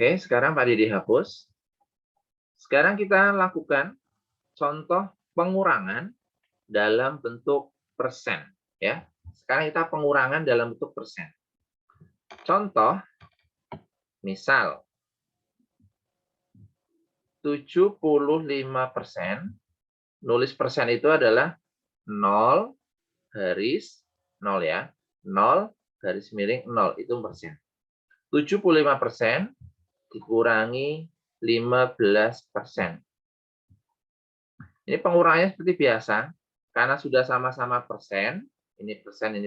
Oke, sekarang Pak Didi hapus. Sekarang kita lakukan contoh pengurangan dalam bentuk persen. Ya. Sekarang kita pengurangan dalam bentuk persen. Contoh, misal 75%, nulis persen itu adalah 0 garis 0 ya. 0 garis miring 0 itu persen. 75% dikurangi 15%. Ini pengurangannya seperti biasa. Karena sudah sama-sama persen, ini persen,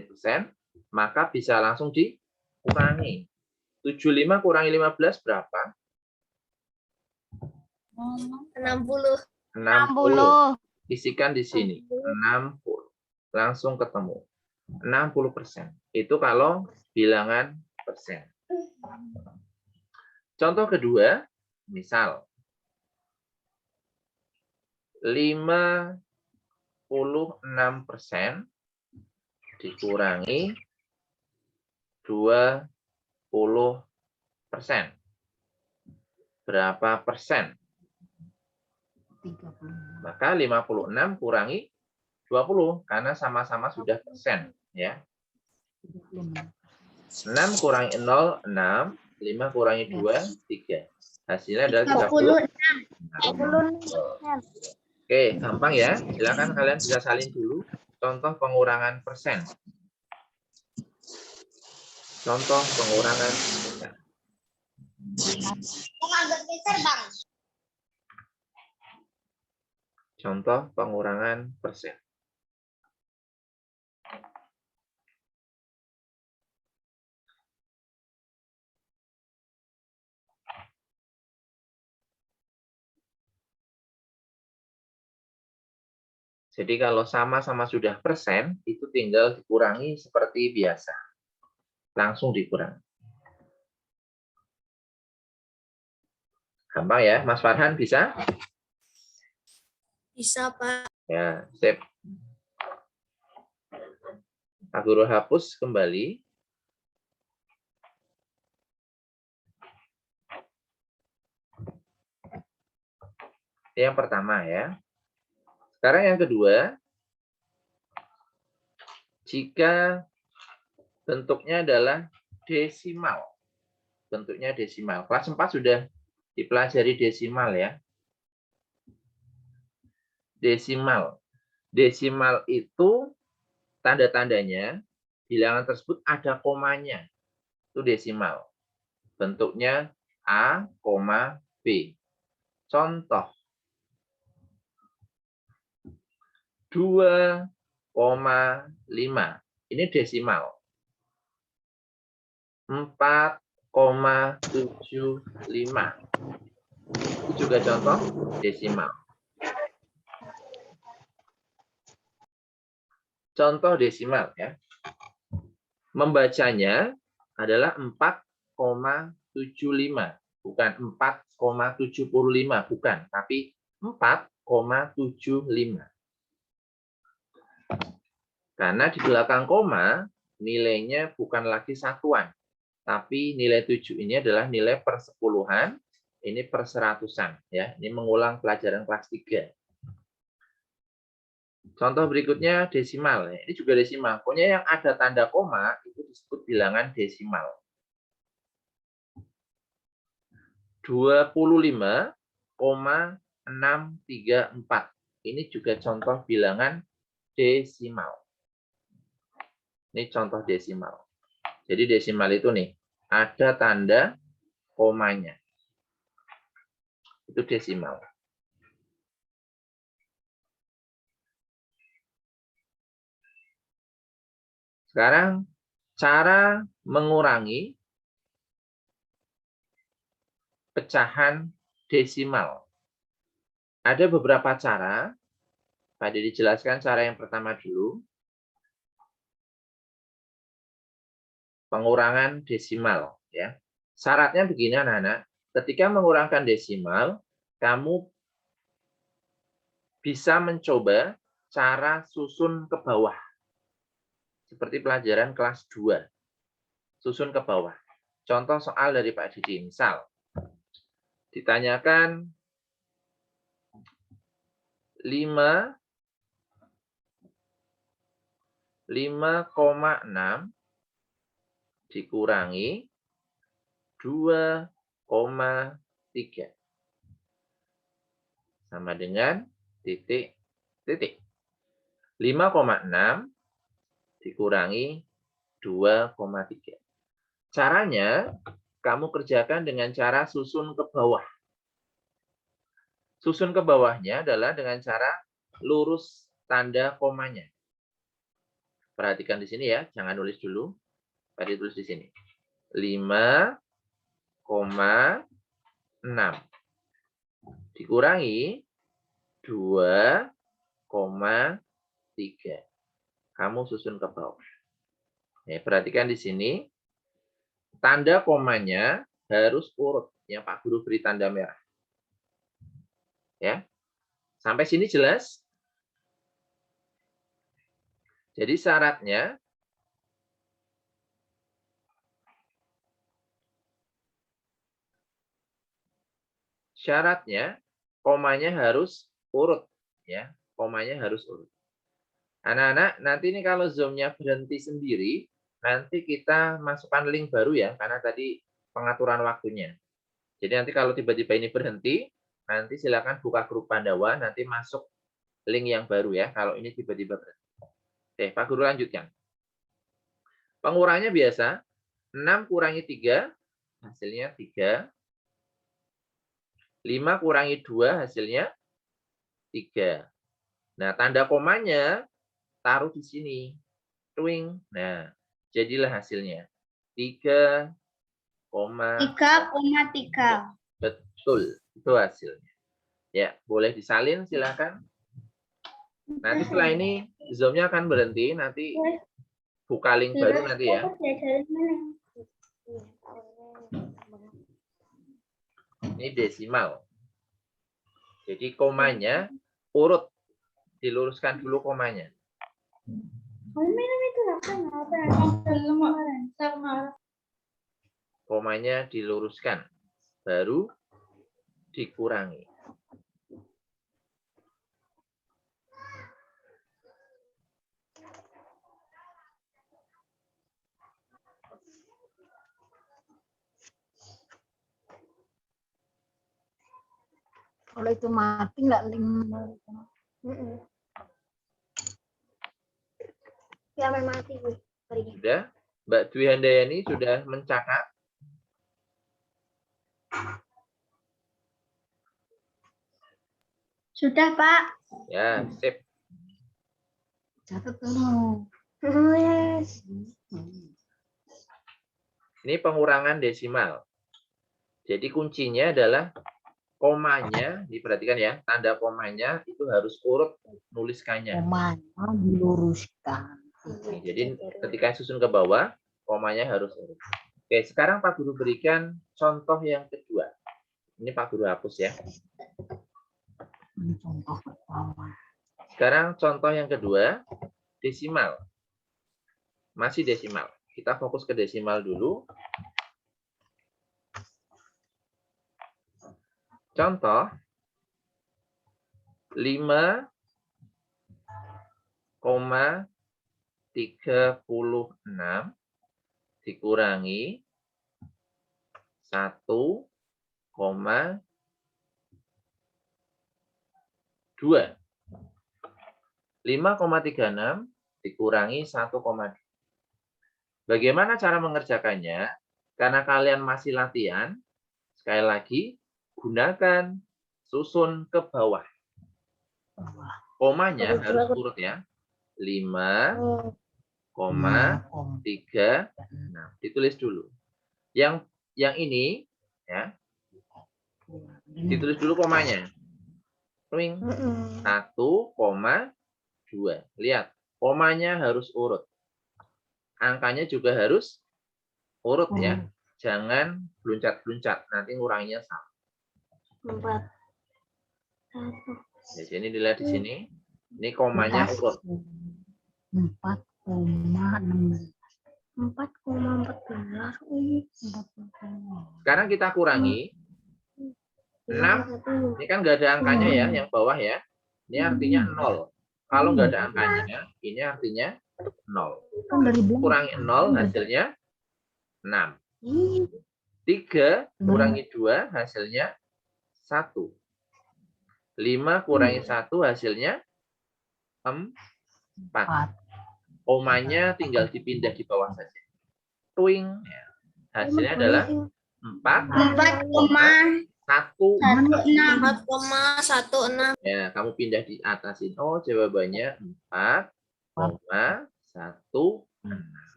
maka bisa langsung dikurangi. 75 kurangi 15 berapa? 60. 60. Isikan di sini. 60. Langsung ketemu. 60%. Itu kalau bilangan persen. Contoh kedua, misal 56% dikurangi 20%. Berapa persen? 30. Maka 56 kurangi 20 karena sama-sama sudah persen ya. 6 kurangi 0 6, 5 kurangi 2 3. Hasilnya adalah 36. Oke, gampang ya. Silakan kalian bisa salin dulu contoh pengurangan persen. Contoh pengurangan persen. Contoh pengurangan persen. Jadi kalau sama-sama sudah persen, itu tinggal dikurangi seperti biasa. Langsung dikurangi. Gampang ya, Mas Farhan bisa? Bisa, Pak. Ya, sip. Pak Guru hapus kembali. Yang pertama ya. Sekarang yang kedua, jika bentuknya adalah desimal. Bentuknya desimal. Kelas 4 sudah dipelajari desimal ya. Desimal. Desimal itu tanda-tandanya bilangan tersebut ada komanya. Itu desimal. Bentuknya A, B. Contoh. 2,5. Ini desimal. 4,75. Itu juga contoh desimal. Contoh desimal ya. Membacanya adalah 4,75. Bukan 4,75. Bukan. Tapi 4,75. Karena di belakang koma, nilainya bukan lagi satuan. Tapi nilai 7 ini adalah nilai persepuluhan, ini perseratusan. Ya. Ini mengulang pelajaran kelas 3. Contoh berikutnya desimal. Ini juga desimal. Pokoknya yang ada tanda koma, itu disebut bilangan desimal. 25,634. Ini juga contoh bilangan desimal. Ini contoh desimal. Jadi desimal itu nih, ada tanda komanya. Itu desimal. Sekarang cara mengurangi pecahan desimal. Ada beberapa cara. Tadi dijelaskan cara yang pertama dulu. Pengurangan desimal ya. Syaratnya begini anak-anak, ketika mengurangkan desimal, kamu bisa mencoba cara susun ke bawah. Seperti pelajaran kelas 2. Susun ke bawah. Contoh soal dari Pak Didi, misal Ditanyakan 5,6 dikurangi 2,3 sama dengan titik. 5,6 dikurangi 2,3. Caranya, kamu kerjakan dengan cara susun ke bawah. Susun ke bawahnya adalah dengan cara lurus tanda komanya. Perhatikan di sini ya, jangan nulis dulu. Tadi tulis di sini. 5,6 dikurangi 2,3. Kamu susun ke bawah. Ya, perhatikan di sini. Tanda komanya harus urut. Yang Pak Guru beri tanda merah. Ya. Sampai sini jelas? Jadi syaratnya komanya harus urut, ya. Komanya harus urut. Anak-anak, nanti ini kalau zoom-nya berhenti sendiri, nanti kita masukkan link baru ya, karena tadi pengaturan waktunya. Jadi nanti kalau tiba-tiba ini berhenti, nanti silakan buka grup Pandawa, nanti masuk link yang baru ya, kalau ini tiba-tiba berhenti. Oke, Pak Guru lanjutkan. Pengurangannya biasa, 6 kurangi 3, hasilnya 3. 5 kurangi 2, hasilnya 3. Nah, tanda komanya taruh di sini. Twing. Nah, jadilah hasilnya. 3,3. Betul, itu hasilnya. Ya, boleh disalin, silakan. Nanti setelah ini zoom-nya akan berhenti, nanti buka link baru nanti ya. Ini desimal. Jadi komanya urut. Diluruskan dulu komanya. Komanya diluruskan. Baru dikurangi. Kalau itu mati nggak link. Ya memang mati gue. Sudah? Mbak Dwi Handayani sudah mencatat? Sudah, Pak. Ya, sip. Catat dulu. Yes. Ini pengurangan desimal. Jadi kuncinya adalah komanya, diperhatikan ya, tanda komanya itu harus urut nuliskannya. Komanya diluruskan. Jadi ketika susun ke bawah, komanya harus urut. Oke, sekarang Pak Guru berikan contoh yang kedua. Ini Pak Guru hapus ya. Ini contoh pertama. Sekarang contoh yang kedua, desimal. Masih desimal. Kita fokus ke desimal dulu. Contoh 5,36 dikurangi 1,2. 5,36 dikurangi 1,2. Bagaimana cara mengerjakannya? Karena kalian masih latihan, sekali lagi, gunakan susun ke bawah. Komanya harus urut ya. 5,36. Ditulis dulu. Yang ini ya. Ditulis dulu komanya. 1,2. Lihat, komanya harus urut. Angkanya juga harus urut ya. Jangan beluncat-beluncat, nanti nguranginya salah. 4. Jadi ini dilihat di sini. Ini komanya urut. 4,14. 4,14. Sekarang kita kurangi. 6, ini kan nggak ada angkanya ya, yang bawah ya. Ini artinya 0. Kalau nggak ada angkanya, ini artinya 0. Kan dari belakang. Kurangi 0, hasilnya 6. 3 kurangi 2, hasilnya 1. 5 kurangi 1, hasilnya 4. Komanya tinggal dipindah di bawah saja. Twing. Hasilnya adalah 4,16. Ya, kamu pindah di atasin. Oh, jawabannya 4,16.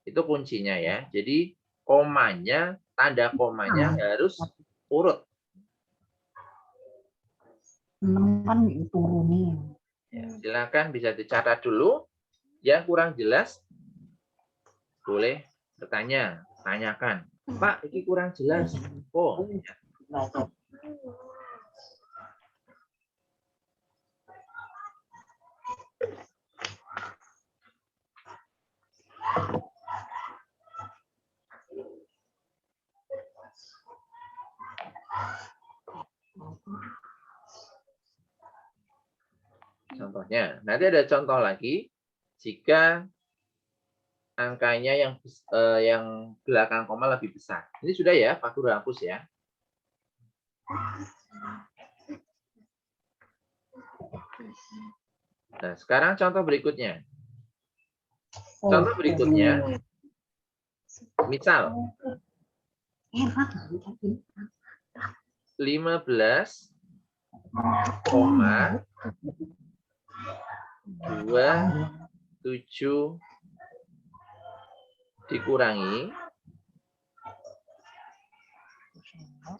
Itu kuncinya ya. Jadi komanya, tanda komanya harus urut. 6 kan diturunin. Ya, silakan bisa dicatat dulu. Yang kurang jelas boleh bertanya, tanyakan. Pak, ini kurang jelas. Oh, ya. Contohnya, nanti ada contoh lagi jika angkanya yang belakang koma lebih besar. Ini sudah ya, Pak Guru hapus ya. Nah, sekarang contoh berikutnya. Contoh berikutnya, misal 15,27 dikurangi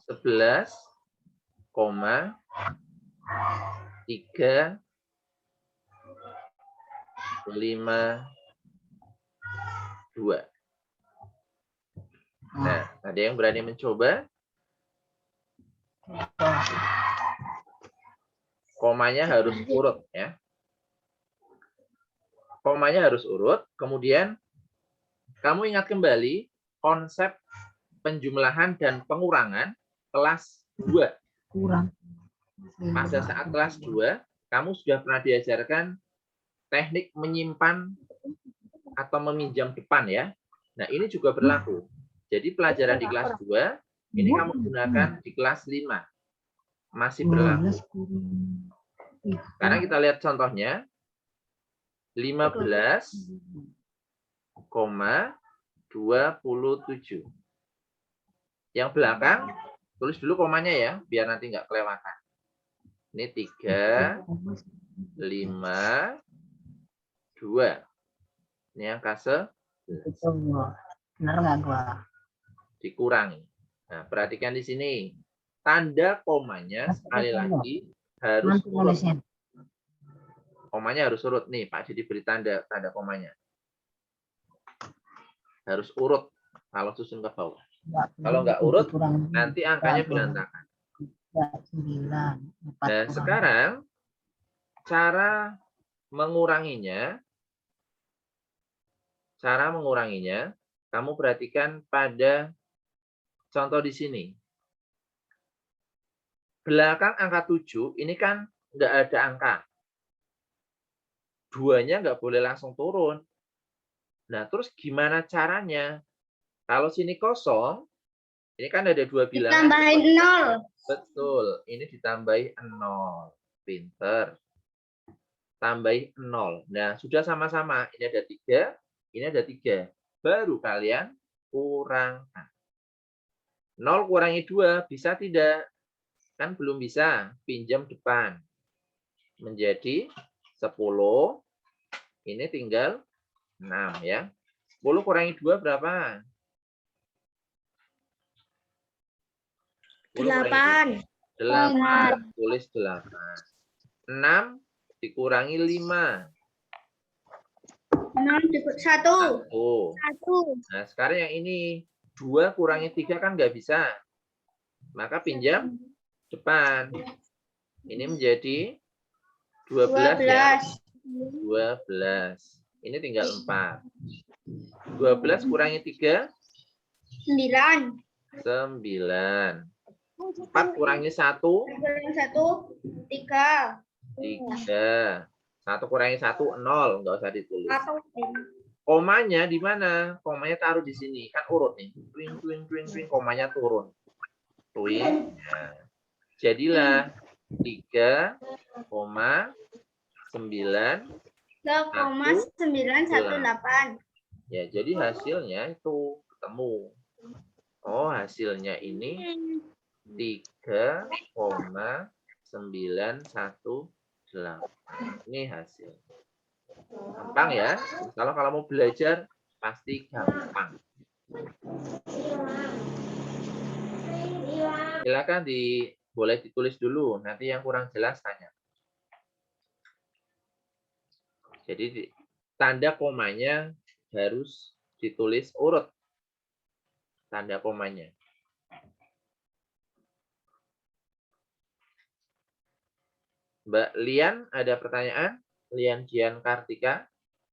11,352. Nah, ada yang berani mencoba? Komanya harus urut ya. Komanya harus urut. Kemudian kamu ingat kembali konsep penjumlahan dan pengurangan kelas 2. Kurang. Pada saat kelas 2, kamu sudah pernah diajarkan teknik menyimpan atau meminjam depan ya. Nah, ini juga berlaku. Jadi pelajaran di kelas 2, ini kamu gunakan di kelas 5. Masih berlaku. Sekarang kita lihat contohnya. 15,27. Yang belakang, tulis dulu komanya ya, biar nanti nggak kelewatan. Ini 3, 5, 2. Ini yang kase Benar nggak gua? dikurangi. Nah, perhatikan di sini. Tanda komanya sekali lagi harus urut. Komanya harus urut. Nih, Pak Didi beri tanda komanya. Harus urut kalau susun ke bawah. Kalau nggak urut, nanti angkanya berantakan. Nah, sekarang cara menguranginya, kamu perhatikan pada contoh di sini. Belakang angka 7, ini kan nggak ada angka. 2-nya nggak boleh langsung turun. Nah, terus gimana caranya? Kalau sini kosong, ini kan ada 2 bilangan. Tambahin 0. Betul, ini ditambahi 0. Pinter. Tambahi 0. Nah, sudah sama-sama. Ini ada 3, ini ada 3. Baru kalian kurangkan. 0 kurangi 2, bisa tidak? Kan belum bisa. Pinjam depan. Menjadi 10. Ini tinggal 6 ya. 10 kurangi 2 berapa? 8. 8. Tulis 8. 6 dikurangi 5. 1. 1. Nah, sekarang yang ini 2 kurangi 3 kan nggak bisa. Maka pinjam depan. Ini menjadi 12 ya. 12. Ini tinggal 4. 12 kurangi 3? 9. 9. 4 kurangi 1, Kurangi 1, 3. 3. 1 kurangi 1, 0. Nggak usah ditulis. Atau Komanya di mana? Komanya taruh di sini. Kan urut nih. Twing, twing, twing, twing. Komanya turun. Twing. Nah. Jadilah 3,9. 3,918. Ya, jadi hasilnya itu ketemu. Oh, hasilnya ini 3,918. Ini hasil. Gampang ya. Kalau mau belajar pasti gampang. Silakan boleh ditulis dulu. Nanti yang kurang jelas tanya. Jadi tanda komanya harus ditulis urut. Tanda komanya. Mbak Lian, ada pertanyaan? Lian Jian Kartika.